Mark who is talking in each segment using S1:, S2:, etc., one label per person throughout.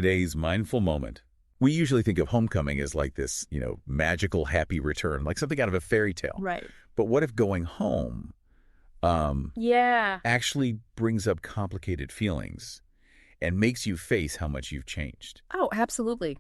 S1: today's mindful moment. We usually think of homecoming as like this, magical, happy return, like something out of a fairy tale.
S2: Right.
S1: But what if going home
S2: Yeah.
S1: actually brings up complicated feelings and makes you face how much you've changed?
S2: Oh, absolutely.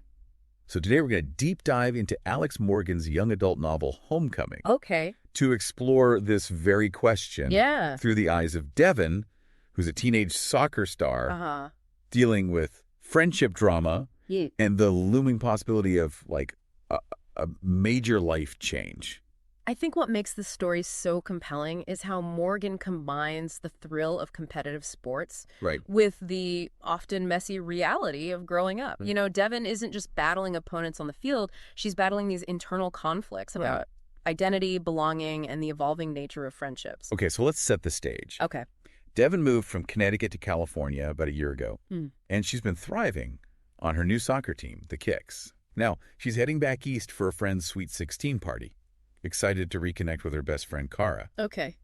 S1: So today we're going to deep dive into Alex Morgan's young adult novel, Homecoming,
S2: Okay.
S1: to explore this very question
S2: Yeah.
S1: through the eyes of Devin, who's a teenage soccer star
S2: Uh-huh.
S1: dealing with friendship drama
S2: Yeah.
S1: and the looming possibility of, like, a major life change.
S2: I think what makes this story so compelling is how Morgan combines the thrill of competitive sports
S1: Right.
S2: with the often messy reality of growing up. You know, Devin isn't just battling opponents on the field, she's battling these internal conflicts about identity, belonging, and the evolving nature of friendships.
S1: Okay, so let's set the stage.
S2: Okay.
S1: Devin moved from Connecticut to California about a year ago, and she's been thriving on her new soccer team, the Kicks. Now, she's heading back east for a friend's Sweet 16 party, excited to reconnect with her best friend, Kara.
S2: Okay.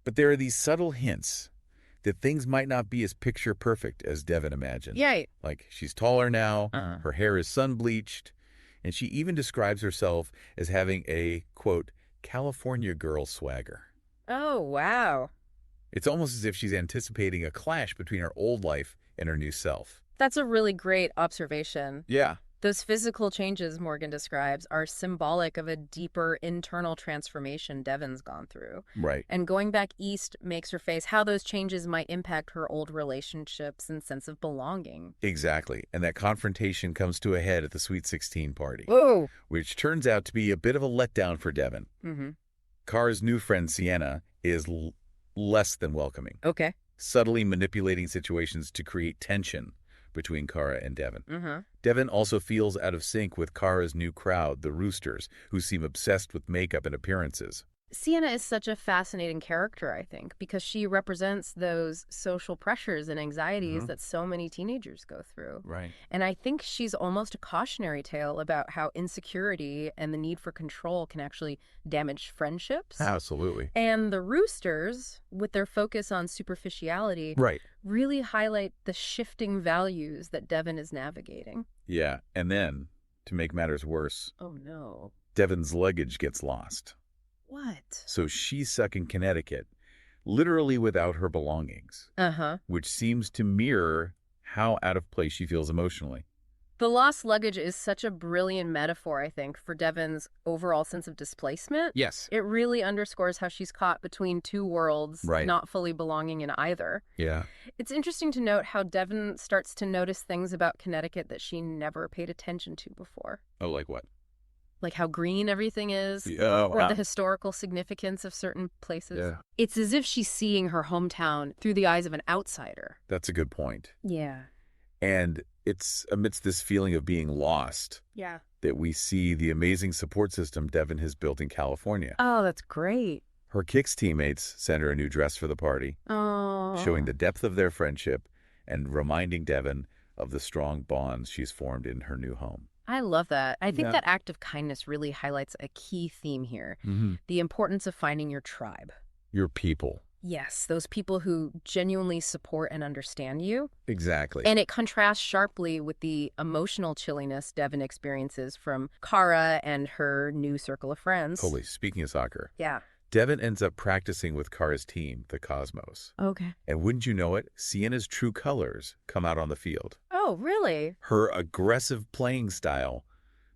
S1: But there are these subtle hints that things might not be as picture perfect as Devin imagined.
S2: Yay.
S1: Like, she's taller now, her hair is sun-bleached, and she even describes herself as having a, quote, California girl swagger.
S2: Oh, wow.
S1: It's almost as if she's anticipating a clash between her old life and her new self.
S2: That's a really great observation.
S1: Yeah.
S2: Those physical changes Morgan describes are symbolic of a deeper internal transformation Devin's gone through.
S1: Right.
S2: And going back east makes her face how those changes might impact her old relationships and sense of belonging.
S1: Exactly. And that confrontation comes to a head at the Sweet 16 party,
S2: Whoa!
S1: which turns out to be a bit of a letdown for Devin.
S2: Mm-hmm.
S1: Kara's new friend, Sienna, is less than welcoming,
S2: Okay.
S1: subtly manipulating situations to create tension between Kara and Devin.
S2: Mm-hmm.
S1: Devin also feels out of sync with Kara's new crowd, the Roosters, who seem obsessed with makeup and appearances.
S2: Sienna is such a fascinating character, I think, because she represents those social pressures and anxieties that so many teenagers go through.
S1: Right.
S2: And I think she's almost a cautionary tale about how insecurity and the need for control can actually damage friendships.
S1: Absolutely.
S2: And the Roosters, with their focus on superficiality,
S1: Right.
S2: really highlight the shifting values that Devin is navigating.
S1: Yeah. And then, to make matters worse,
S2: Oh, no.
S1: Devin's luggage gets lost.
S2: What?
S1: So she's stuck in Connecticut, literally without her belongings,
S2: Uh-huh.
S1: which seems to mirror how out of place she feels emotionally.
S2: The lost luggage is such a brilliant metaphor, I think, for Devin's overall sense of displacement.
S1: Yes.
S2: It really underscores how she's caught between two worlds,
S1: Right.
S2: not fully belonging in either.
S1: Yeah.
S2: It's interesting to note how Devin starts to notice things about Connecticut that she never paid attention to before.
S1: Oh, like what?
S2: Like how green everything is,
S1: Oh,
S2: or
S1: wow.
S2: the historical significance of certain places.
S1: Yeah.
S2: It's as if she's seeing her hometown through the eyes of an outsider.
S1: That's a good point.
S2: Yeah.
S1: And it's amidst this feeling of being lost
S2: Yeah.
S1: that we see the amazing support system Devin has built in California.
S2: Oh, that's great.
S1: Her Kicks teammates sent her a new dress for the party,
S2: Oh.
S1: showing the depth of their friendship and reminding Devin of the strong bonds she's formed in her new home.
S2: I love that. I think
S1: Yeah.
S2: that act of kindness really highlights a key theme here,
S1: Mm-hmm.
S2: the importance of finding your tribe.
S1: Your people.
S2: Yes, those people who genuinely support and understand you.
S1: Exactly.
S2: And it contrasts sharply with the emotional chilliness Devin experiences from Kara and her new circle of friends.
S1: Totally. Speaking of soccer,
S2: Yeah.
S1: Devin ends up practicing with Kara's team, the Cosmos.
S2: Okay.
S1: And wouldn't you know it, Sienna's true colors come out on the field.
S2: Oh, really?
S1: Her aggressive playing style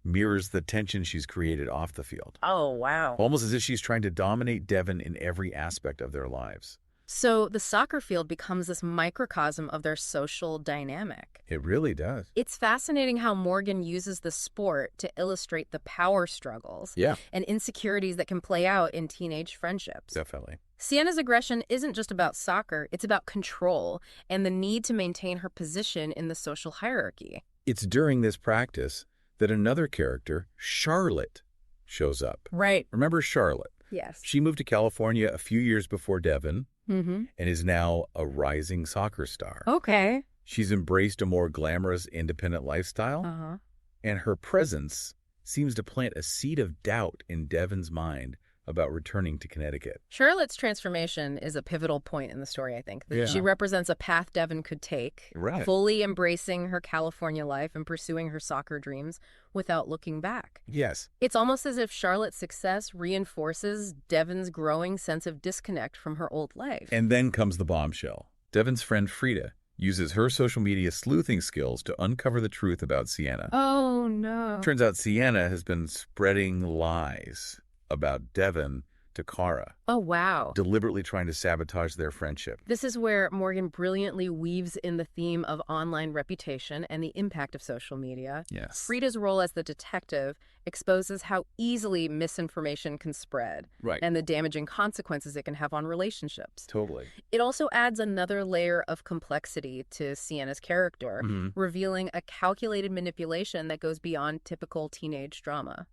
S1: mirrors the tension she's created off the field,
S2: Oh, wow.
S1: almost as if she's trying to dominate Devin in every aspect of their lives.
S2: So the soccer field becomes this microcosm of their social dynamic.
S1: It really does.
S2: It's fascinating how Morgan uses the sport to illustrate the power struggles
S1: Yeah,
S2: and insecurities that can play out in teenage friendships.
S1: definitely.
S2: Sienna's aggression isn't just about soccer, it's about control and the need to maintain her position in the social hierarchy.
S1: It's during this practice that another character, Charlotte, shows up.
S2: Right.
S1: Remember Charlotte?
S2: Yes.
S1: She moved to California a few years before Devin
S2: Mm-hmm.
S1: and is now a rising soccer star.
S2: Okay.
S1: She's embraced a more glamorous, independent lifestyle,
S2: Uh-huh.
S1: and her presence seems to plant a seed of doubt in Devin's mind about returning to Connecticut.
S2: Charlotte's transformation is a pivotal point in the story, I think.
S1: Yeah.
S2: She represents a path Devin could take,
S1: Right.
S2: fully embracing her California life and pursuing her soccer dreams without looking back.
S1: Yes.
S2: It's almost as if Charlotte's success reinforces Devin's growing sense of disconnect from her old life.
S1: And then comes the bombshell. Devin's friend Frida uses her social media sleuthing skills to uncover the truth about Sienna.
S2: Oh, no.
S1: Turns out Sienna has been spreading lies about Devin to Cara,
S2: Oh, wow.
S1: deliberately trying to sabotage their friendship.
S2: This is where Morgan brilliantly weaves in the theme of online reputation and the impact of social media.
S1: Yes.
S2: Frida's role as the detective exposes how easily misinformation can spread
S1: Right.
S2: and the damaging consequences it can have on relationships.
S1: Totally.
S2: It also adds another layer of complexity to Sienna's character, revealing a calculated manipulation that goes beyond typical teenage drama.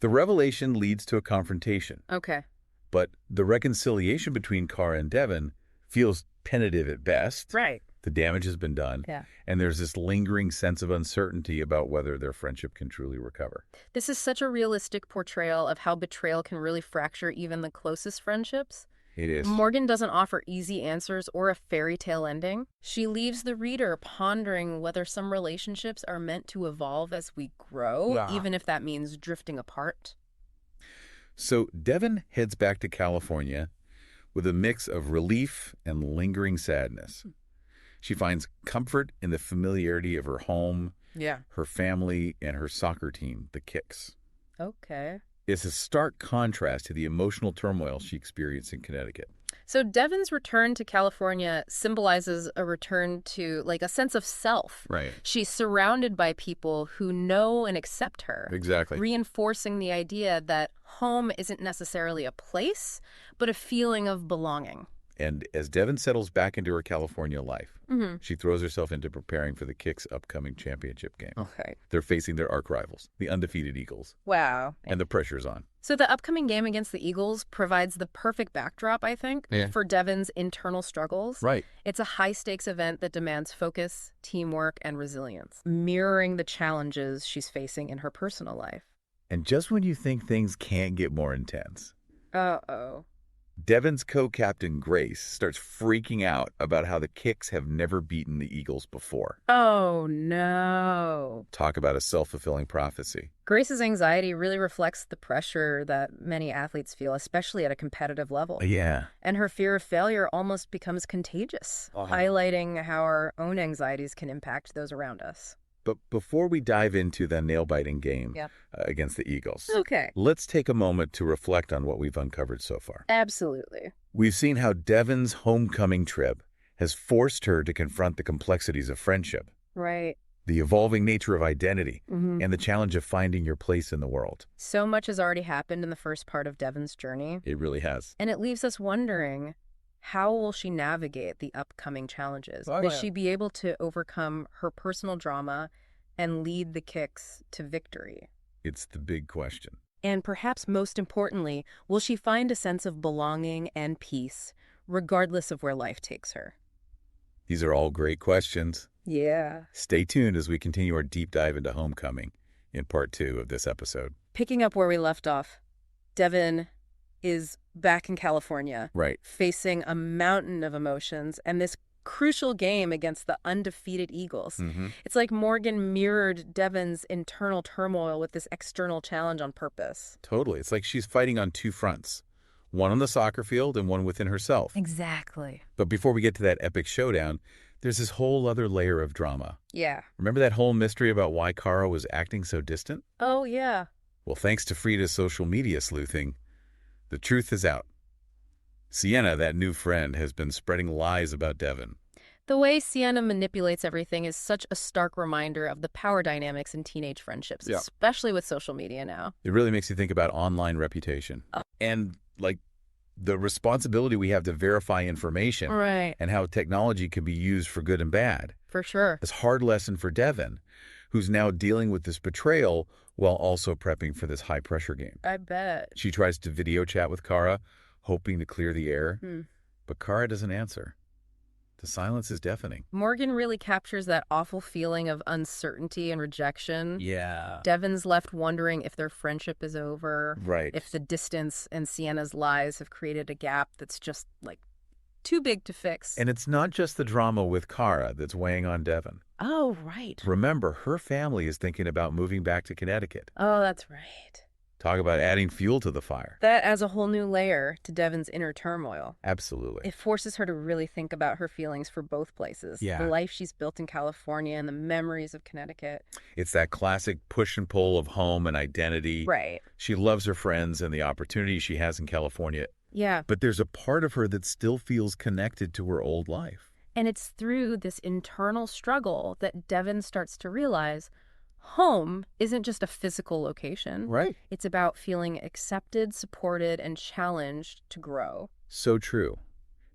S1: The revelation leads to a confrontation,
S2: Okay.
S1: but the reconciliation between Cara and Devin feels tentative at best.
S2: Right.
S1: The damage has been done,
S2: Yeah.
S1: and there's this lingering sense of uncertainty about whether their friendship can truly recover.
S2: This is such a realistic portrayal of how betrayal can really fracture even the closest friendships.
S1: It is.
S2: Morgan doesn't offer easy answers or a fairy tale ending. She leaves the reader pondering whether some relationships are meant to evolve as we grow,
S1: Yeah.
S2: even if that means drifting apart.
S1: So Devin heads back to California with a mix of relief and lingering sadness. She finds comfort in the familiarity of her home,
S2: Yeah.
S1: her family, and her soccer team, the Kicks.
S2: Okay.
S1: It's a stark contrast to the emotional turmoil she experienced in Connecticut.
S2: So Devin's return to California symbolizes a return to like a sense of self.
S1: Right.
S2: She's surrounded by people who know and accept her,
S1: Exactly.
S2: reinforcing the idea that home isn't necessarily a place, but a feeling of belonging.
S1: And as Devin settles back into her California life,
S2: Mm-hmm.
S1: she throws herself into preparing for the Kicks' upcoming championship game.
S2: Okay.
S1: They're facing their arch rivals, the undefeated Eagles,
S2: Wow.
S1: and the pressure's on.
S2: So the upcoming game against the Eagles provides the perfect backdrop, I think,
S1: Yeah.
S2: for Devin's internal struggles.
S1: Right.
S2: It's a high-stakes event that demands focus, teamwork, and resilience, mirroring the challenges she's facing in her personal life.
S1: And just when you think things can't get more intense,
S2: Uh-oh.
S1: Devin's co-captain Grace starts freaking out about how the Kicks have never beaten the Eagles before.
S2: Oh, no.
S1: Talk about a self-fulfilling prophecy.
S2: Grace's anxiety really reflects the pressure that many athletes feel, especially at a competitive level.
S1: Yeah.
S2: And her fear of failure almost becomes contagious, highlighting how our own anxieties can impact those around us.
S1: But before we dive into the nail-biting game
S2: Yep.
S1: against the Eagles,
S2: Okay.
S1: let's take a moment to reflect on what we've uncovered so far.
S2: Absolutely.
S1: We've seen how Devin's homecoming trip has forced her to confront the complexities of friendship,
S2: Right.
S1: the evolving nature of identity,
S2: Mm-hmm.
S1: and the challenge of finding your place in the world.
S2: So much has already happened in the first part of Devin's journey,
S1: It really has.
S2: and it leaves us wondering, how will she navigate the upcoming challenges?
S1: Oh,
S2: Will
S1: yeah.
S2: she be able to overcome her personal drama and lead the Kicks to victory?
S1: It's the big question.
S2: And perhaps most importantly, will she find a sense of belonging and peace, regardless of where life takes her?
S1: These are all great questions.
S2: Yeah.
S1: Stay tuned as we continue our deep dive into homecoming in part 2 of this episode.
S2: Picking up where we left off, Devin is back in California,
S1: Right.
S2: facing a mountain of emotions and this crucial game against the undefeated Eagles.
S1: Mm-hmm.
S2: It's like Morgan mirrored Devin's internal turmoil with this external challenge on purpose.
S1: Totally. It's like she's fighting on two fronts, one on the soccer field and one within herself.
S2: Exactly.
S1: But before we get to that epic showdown, there's this whole other layer of drama.
S2: Yeah.
S1: Remember that whole mystery about why Cara was acting so distant?
S2: Oh, yeah.
S1: Well, thanks to Frida's social media sleuthing, the truth is out. Sienna, that new friend, has been spreading lies about Devin.
S2: The way Sienna manipulates everything is such a stark reminder of the power dynamics in teenage friendships,
S1: Yeah.
S2: especially with social media now.
S1: It really makes you think about online reputation and, like, the responsibility we have to verify information
S2: Right.
S1: and how technology can be used for good and bad.
S2: For sure.
S1: It's a hard lesson for Devin, who's now dealing with this betrayal while also prepping for this high-pressure game.
S2: I bet.
S1: She tries to video chat with Cara, hoping to clear the air,
S2: Hmm.
S1: but Cara doesn't answer. The silence is deafening.
S2: Morgan really captures that awful feeling of uncertainty and rejection.
S1: Yeah.
S2: Devin's left wondering if their friendship is over.
S1: Right.
S2: If the distance and Sienna's lies have created a gap that's just, like, too big to fix.
S1: And it's not just the drama with Kara that's weighing on Devin.
S2: Oh, right.
S1: Remember, her family is thinking about moving back to Connecticut.
S2: Oh, that's right.
S1: Talk about adding fuel to the fire.
S2: That adds a whole new layer to Devin's inner turmoil.
S1: Absolutely.
S2: It forces her to really think about her feelings for both places.
S1: Yeah.
S2: The life she's built in California and the memories of Connecticut.
S1: It's that classic push and pull of home and identity.
S2: Right.
S1: She loves her friends and the opportunities she has in California.
S2: Yeah.
S1: But there's a part of her that still feels connected to her old life.
S2: And it's through this internal struggle that Devin starts to realize home isn't just a physical location.
S1: Right.
S2: It's about feeling accepted, supported, and challenged to grow.
S1: So true.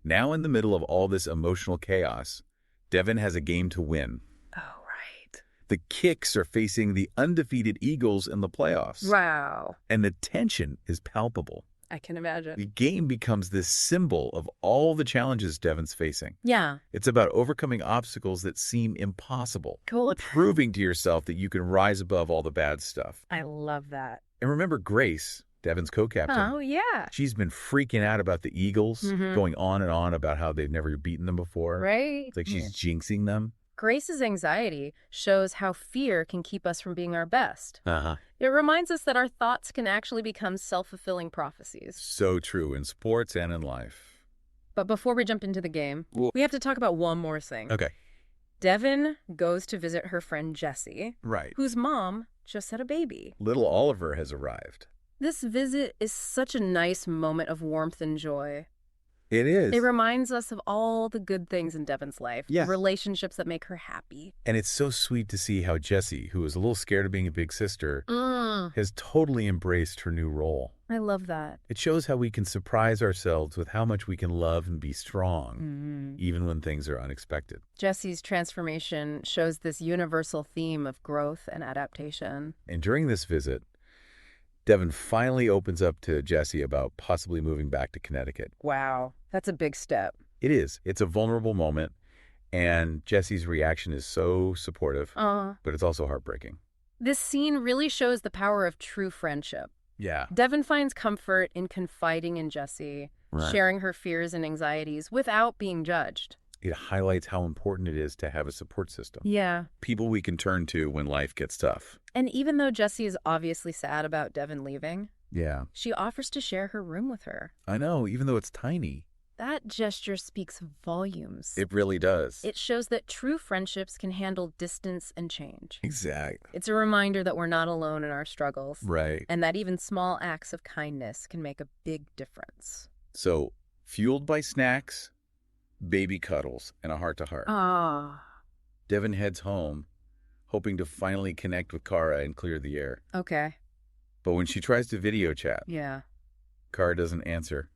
S1: Now in the middle of all this emotional chaos, Devin has a game to win.
S2: Oh, right.
S1: The Kicks are facing the undefeated Eagles in the playoffs.
S2: Wow.
S1: And the tension is palpable.
S2: I can imagine.
S1: The game becomes this symbol of all the challenges Devin's facing.
S2: Yeah.
S1: It's about overcoming obstacles that seem impossible.
S2: Cool.
S1: Proving to yourself that you can rise above all the bad stuff.
S2: I love that.
S1: And remember Grace, Devin's co-captain.
S2: Oh, yeah.
S1: She's been freaking out about the Eagles, going on and on about how they've never beaten them before.
S2: Right.
S1: It's like she's jinxing them.
S2: Grace's anxiety shows how fear can keep us from being our best.
S1: Uh-huh.
S2: It reminds us that our thoughts can actually become self-fulfilling prophecies.
S1: So true in sports and in life.
S2: But before we jump into the game, we have to talk about one more thing.
S1: Okay.
S2: Devin goes to visit her friend Jessie,
S1: Right.
S2: whose mom just had a baby.
S1: Little Oliver has arrived.
S2: This visit is such a nice moment of warmth and joy.
S1: It is.
S2: It reminds us of all the good things in Devin's life,
S1: Yeah.
S2: relationships that make her happy.
S1: And it's so sweet to see how Jessie, who was a little scared of being a big sister, has totally embraced her new role.
S2: I love that.
S1: It shows how we can surprise ourselves with how much we can love and be strong, even when things are unexpected.
S2: Jessie's transformation shows this universal theme of growth and adaptation.
S1: And during this visit, Devin finally opens up to Jessie about possibly moving back to Connecticut.
S2: Wow, that's a big step.
S1: It is. It's a vulnerable moment, and Jessie's reaction is so supportive, but it's also heartbreaking.
S2: This scene really shows the power of true friendship.
S1: Yeah.
S2: Devin finds comfort in confiding in Jessie, sharing her fears and anxieties without being judged.
S1: It highlights how important it is to have a support system.
S2: Yeah.
S1: People we can turn to when life gets tough.
S2: And even though Jessie is obviously sad about Devin leaving,
S1: Yeah.
S2: she offers to share her room with her.
S1: I know, even though it's tiny.
S2: That gesture speaks volumes.
S1: It really does.
S2: It shows that true friendships can handle distance and change.
S1: Exactly.
S2: It's a reminder that we're not alone in our struggles.
S1: Right.
S2: And that even small acts of kindness can make a big difference.
S1: So, fueled by snacks, baby cuddles, and a heart-to-heart, Devin heads home, hoping to finally connect with Kara and clear the air.
S2: Okay.
S1: But when she tries to video chat,
S2: Yeah.
S1: Kara doesn't answer.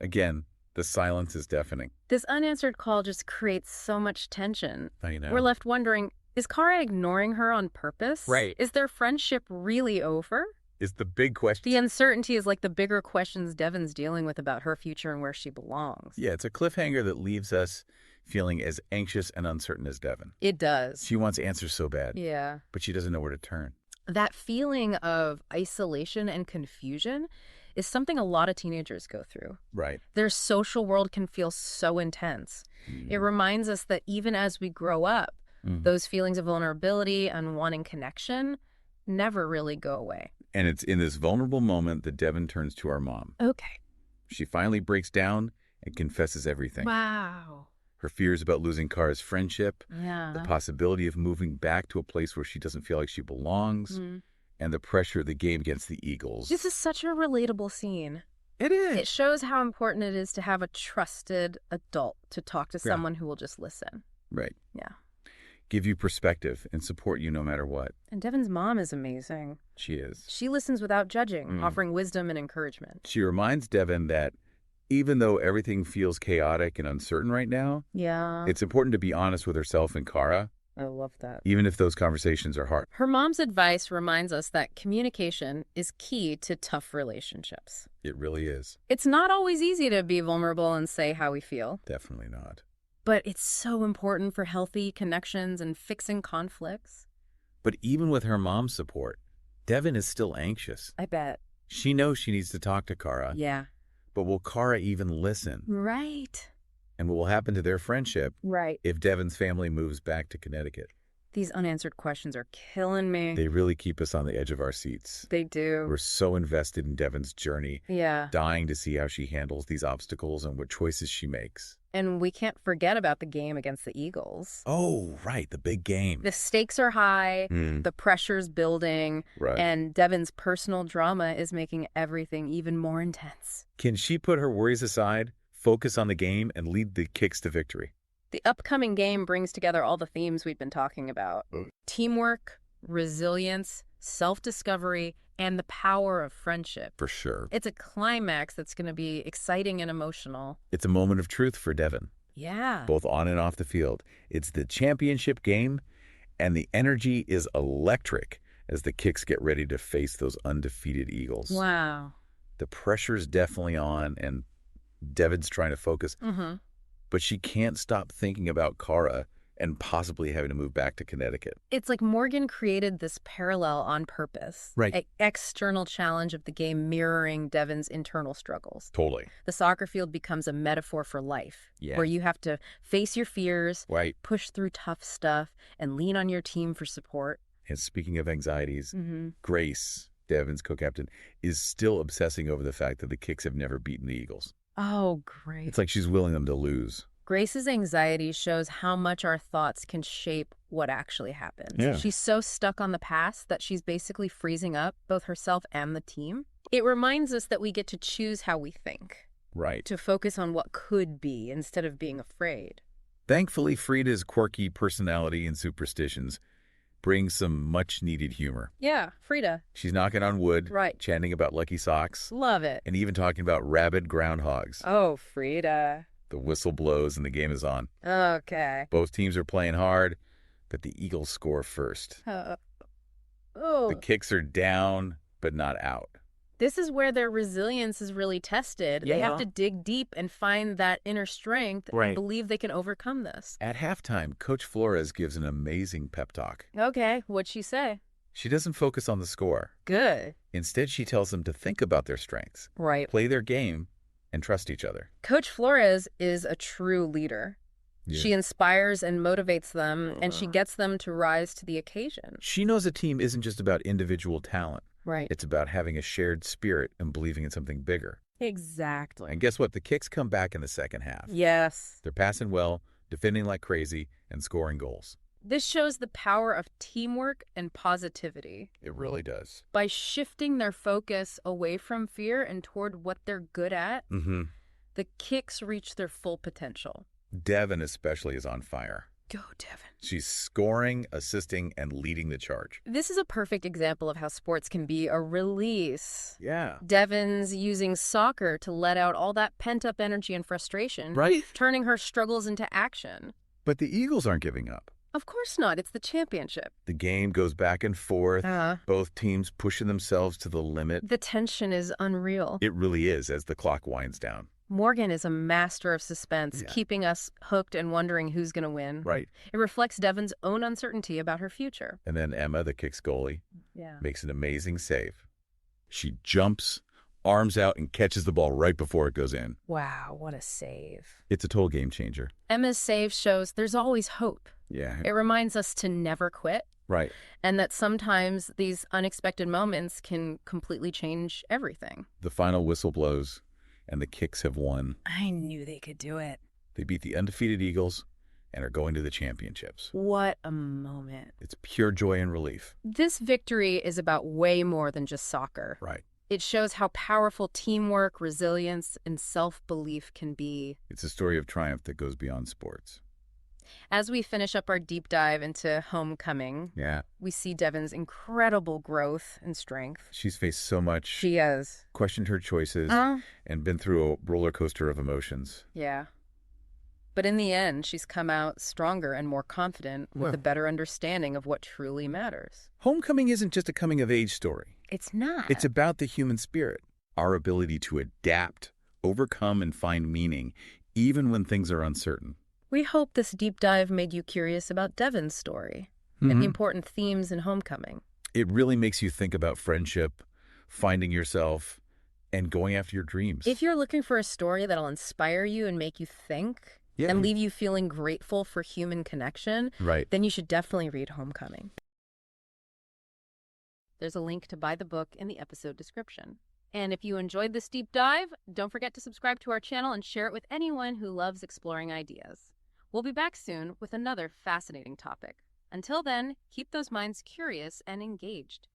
S1: Again, the silence is deafening.
S2: This unanswered call just creates so much tension.
S1: I know.
S2: We're left wondering, is Kara ignoring her on purpose?
S1: Right.
S2: Is their friendship really over?
S1: Is the big question.
S2: The uncertainty is like the bigger questions Devin's dealing with about her future and where she belongs.
S1: Yeah, it's a cliffhanger that leaves us feeling as anxious and uncertain as Devin.
S2: It does.
S1: She wants answers so bad,
S2: Yeah.
S1: but she doesn't know where to turn.
S2: That feeling of isolation and confusion is something a lot of teenagers go through.
S1: Right.
S2: Their social world can feel so intense. It reminds us that even as we grow up, those feelings of vulnerability and wanting connection never really go away.
S1: And it's in this vulnerable moment that Devin turns to our mom.
S2: Okay.
S1: She finally breaks down and confesses everything.
S2: Wow.
S1: Her fears about losing Kara's friendship,
S2: Yeah.
S1: the possibility of moving back to a place where she doesn't feel like she belongs, and the pressure of the game against the Eagles.
S2: This is such a relatable scene.
S1: It is.
S2: It shows how important it is to have a trusted adult to talk to someone who will just listen.
S1: Right.
S2: Yeah.
S1: Give you perspective and support you no matter what.
S2: And Devin's mom is amazing.
S1: She is.
S2: She listens without judging, offering wisdom and encouragement.
S1: She reminds Devin that even though everything feels chaotic and uncertain right now,
S2: Yeah.
S1: it's important to be honest with herself and Kara,
S2: I love that.
S1: even if those conversations are hard.
S2: Her mom's advice reminds us that communication is key to tough relationships.
S1: It really is.
S2: It's not always easy to be vulnerable and say how we feel.
S1: Definitely not.
S2: But it's so important for healthy connections and fixing conflicts.
S1: But even with her mom's support, Devin is still anxious.
S2: I bet.
S1: She knows she needs to talk to Kara.
S2: Yeah.
S1: But will Kara even listen?
S2: Right.
S1: And what will happen to their friendship
S2: Right.
S1: if Devin's family moves back to Connecticut?
S2: These unanswered questions are killing me.
S1: They really keep us on the edge of our seats.
S2: They do.
S1: We're so invested in Devin's journey,
S2: Yeah.
S1: dying to see how she handles these obstacles and what choices she makes.
S2: And we can't forget about the game against the Eagles.
S1: Oh, right, the big game.
S2: The stakes are high, the pressure's building,
S1: Right.
S2: and Devin's personal drama is making everything even more intense.
S1: Can she put her worries aside, focus on the game, and lead the Kicks to victory?
S2: The upcoming game brings together all the themes we've been talking about. Teamwork, resilience, self-discovery, and the power of friendship.
S1: For sure.
S2: It's a climax that's going to be exciting and emotional.
S1: It's a moment of truth for Devin,
S2: Yeah.
S1: both on and off the field. It's the championship game, and the energy is electric as the Kicks get ready to face those undefeated Eagles.
S2: Wow.
S1: The pressure's definitely on, and Devin's trying to focus. But she can't stop thinking about Kara and possibly having to move back to Connecticut.
S2: It's like Morgan created this parallel on purpose.
S1: Right.
S2: An external challenge of the game mirroring Devin's internal struggles.
S1: Totally.
S2: The soccer field becomes a metaphor for life, where you have to face your fears,
S1: Right.
S2: push through tough stuff, and lean on your team for support.
S1: And speaking of anxieties, Grace, Devin's co-captain, is still obsessing over the fact that the Kicks have never beaten the Eagles.
S2: Oh, great.
S1: It's like she's willing them to lose.
S2: Grace's anxiety shows how much our thoughts can shape what actually happens.
S1: Yeah.
S2: She's so stuck on the past that she's basically freezing up both herself and the team. It reminds us that we get to choose how we think,
S1: Right.
S2: to focus on what could be instead of being afraid.
S1: Thankfully, Frida's quirky personality and superstitions bring some much-needed humor.
S2: Yeah, Frida.
S1: She's knocking on wood,
S2: Right.
S1: chanting about lucky socks,
S2: Love it.
S1: and even talking about rabid groundhogs.
S2: Oh, Frida.
S1: The whistle blows and the game is on.
S2: Okay.
S1: Both teams are playing hard, but the Eagles score first. The Kicks are down, but not out.
S2: This is where their resilience is really tested. They
S1: Yeah.
S2: have to dig deep and find that inner strength and believe they can overcome this.
S1: At halftime, Coach Flores gives an amazing pep talk.
S2: Okay, what'd she say?
S1: She doesn't focus on the score.
S2: Good.
S1: Instead, she tells them to think about their strengths,
S2: Right.
S1: play their game, and trust each other.
S2: Coach Flores is a true leader.
S1: Yeah.
S2: She inspires and motivates them, and she gets them to rise to the occasion.
S1: She knows a team isn't just about individual talent.
S2: Right.
S1: It's about having a shared spirit and believing in something bigger.
S2: Exactly.
S1: And guess what? The Kicks come back in the second half.
S2: Yes.
S1: They're passing well, defending like crazy, and scoring goals.
S2: This shows the power of teamwork and positivity.
S1: It really does.
S2: By shifting their focus away from fear and toward what they're good at, the Kicks reach their full potential.
S1: Devin especially is on fire.
S2: Go, Devin.
S1: She's scoring, assisting, and leading the charge.
S2: This is a perfect example of how sports can be a release.
S1: Yeah.
S2: Devin's using soccer to let out all that pent-up energy and frustration,
S1: Right?
S2: turning her struggles into action.
S1: But the Eagles aren't giving up.
S2: Of course not. It's the championship.
S1: The game goes back and forth, both teams pushing themselves to the limit.
S2: The tension is unreal.
S1: It really is as the clock winds down.
S2: Morgan is a master of suspense,
S1: Yeah.
S2: keeping us hooked and wondering who's going to win.
S1: Right.
S2: It reflects Devin's own uncertainty about her future.
S1: And then Emma, the Kicks goalie,
S2: Yeah.
S1: makes an amazing save. She jumps, arms out, and catches the ball right before it goes in.
S2: Wow, what a save.
S1: It's a total game changer.
S2: Emma's save shows there's always hope.
S1: Yeah.
S2: It reminds us to never quit,
S1: Right.
S2: and that sometimes these unexpected moments can completely change everything.
S1: The final whistle blows, and the Kicks have won.
S2: I knew they could do it.
S1: They beat the undefeated Eagles and are going to the championships.
S2: What a moment.
S1: It's pure joy and relief.
S2: This victory is about way more than just soccer.
S1: Right.
S2: It shows how powerful teamwork, resilience, and self-belief can be.
S1: It's a story of triumph that goes beyond sports.
S2: As we finish up our deep dive into Homecoming,
S1: Yeah.
S2: we see Devin's incredible growth and strength.
S1: She's faced so much,
S2: She has.
S1: questioned her choices, and been through a roller coaster of emotions.
S2: Yeah. But in the end, she's come out stronger and more confident with a better understanding of what truly matters.
S1: Homecoming isn't just a coming-of-age story.
S2: It's not.
S1: It's about the human spirit, our ability to adapt, overcome, and find meaning, even when things are uncertain.
S2: We hope this deep dive made you curious about Devin's story and the important themes in Homecoming.
S1: It really makes you think about friendship, finding yourself, and going after your dreams.
S2: If you're looking for a story that'll inspire you and make you think and leave you feeling grateful for human connection, then you should definitely read Homecoming. There's a link to buy the book in the episode description. And if you enjoyed this deep dive, don't forget to subscribe to our channel and share it with anyone who loves exploring ideas. We'll be back soon with another fascinating topic. Until then, keep those minds curious and engaged.